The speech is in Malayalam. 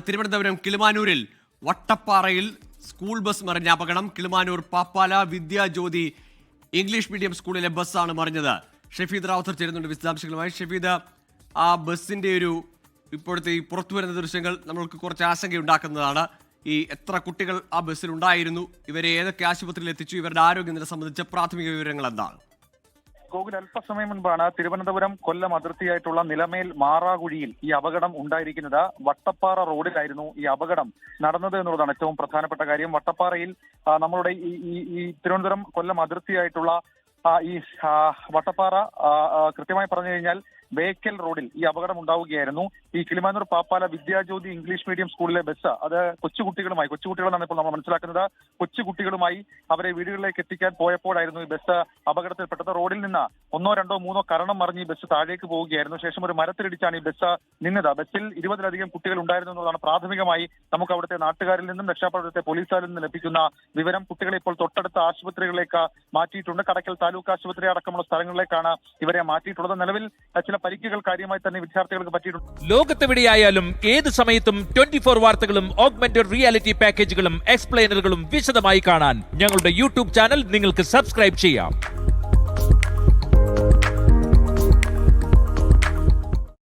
തിരുവനന്തപുരം കിളിമാനൂരിൽ വട്ടപ്പാറയിൽ സ്കൂൾ ബസ് മറിഞ്ഞ അപകടം. കിളിമാനൂർ പാപ്പാല വിദ്യാജ്യോതി ഇംഗ്ലീഷ് മീഡിയം സ്കൂളിലെ ബസ്സാണ് മറിഞ്ഞത്. ഷഫീദ് റാവുത്തർ ചേരുന്നുണ്ട് വിശദാംശങ്ങളുമായി. ഷഫീദ്, ആ ബസ്സിന്റെ ഇപ്പോഴത്തെ ഈ പുറത്തു വരുന്ന ദൃശ്യങ്ങൾ നമ്മൾക്ക് കുറച്ച് ആശങ്കയുണ്ടാക്കുന്നതാണ്. എത്ര കുട്ടികൾ ആ ബസ്സിൽ ഉണ്ടായിരുന്നു, ഇവരെ ഏതൊക്കെ ആശുപത്രിയിൽ എത്തിച്ചു, ഇവരുടെ ആരോഗ്യനില സംബന്ധിച്ച പ്രാഥമിക വിവരങ്ങൾ എന്താണ്? ഗോകുൽ, അല്പസമയം മുൻപാണ് തിരുവനന്തപുരം കൊല്ലം അതിർത്തിയായിട്ടുള്ള നിലമേൽ മാറാകുഴിയിൽ ഈ അപകടം ഉണ്ടായിരിക്കുന്നത്. വട്ടപ്പാറ റോഡിലായിരുന്നു ഈ അപകടം നടന്നത് എന്നുള്ളതാണ് ഏറ്റവും പ്രധാനപ്പെട്ട കാര്യം. വട്ടപ്പാറയിൽ നമ്മളുടെ ഈ തിരുവനന്തപുരം കൊല്ലം അതിർത്തിയായിട്ടുള്ള ഈ വട്ടപ്പാറ കൃത്യമായി പറഞ്ഞു കഴിഞ്ഞാൽ ബേക്കൽ റോഡിൽ ഈ അപകടം ഉണ്ടാവുകയായിരുന്നു. ഈ കിളിമാനൂർ പാപ്പാല വിദ്യാജ്യോതി ഇംഗ്ലീഷ് മീഡിയം സ്കൂളിലെ ബസ് അത് കൊച്ചുകുട്ടികളെന്നാണ് ഇപ്പോൾ നമ്മൾ മനസ്സിലാക്കുന്നത്. കൊച്ചുകുട്ടികളുമായി അവരെ വീടുകളിലേക്ക് എത്തിക്കാൻ പോയപ്പോഴായിരുന്നു ഈ ബസ് അപകടത്തിൽപ്പെട്ടത്. റോഡിൽ നിന്ന് 1, 2, 3 കരണം മറിഞ്ഞ് ഈ ബസ് താഴേക്ക് പോവുകയായിരുന്നു. ശേഷം ഒരു മരത്തിലിടിച്ചാണ് ഈ ബസ് നിന്നത്. ബസ്സിൽ 20-ലധികം കുട്ടികൾ ഉണ്ടായിരുന്നു എന്നുള്ളതാണ് പ്രാഥമികമായി നമുക്ക് അവിടുത്തെ നാട്ടുകാരിൽ നിന്നും രക്ഷാപ്രവർത്തനത്തെ പോലീസുകാരിൽ നിന്നും ലഭിക്കുന്ന വിവരം. കുട്ടികളെ ഇപ്പോൾ തൊട്ടടുത്ത ആശുപത്രികളിലേക്ക് മാറ്റിയിട്ടുണ്ട്. കടക്കൽ താലൂക്ക് ആശുപത്രി അടക്കമുള്ള സ്ഥലങ്ങളിലേക്കാണ് ഇവരെ മാറ്റിയിട്ടുള്ളത്. നിലവിൽ ചില പരിക്കുകൾ കാര്യമായി തന്നെ വിദ്യാർത്ഥികൾക്ക് പറ്റിയിട്ടുണ്ട്. ലോകത്തെവിടെയായാലും ഏത് സമയത്തും 24 വാർത്തകളും ഓഗ്മെന്റഡ് റിയാലിറ്റി പാക്കേജുകളും എക്സ്പ്ലെയിനറുകളും വിശദമായി കാണാൻ ഞങ്ങളുടെ യൂട്യൂബ് ചാനൽ നിങ്ങൾക്ക് സബ്സ്ക്രൈബ് ചെയ്യാം.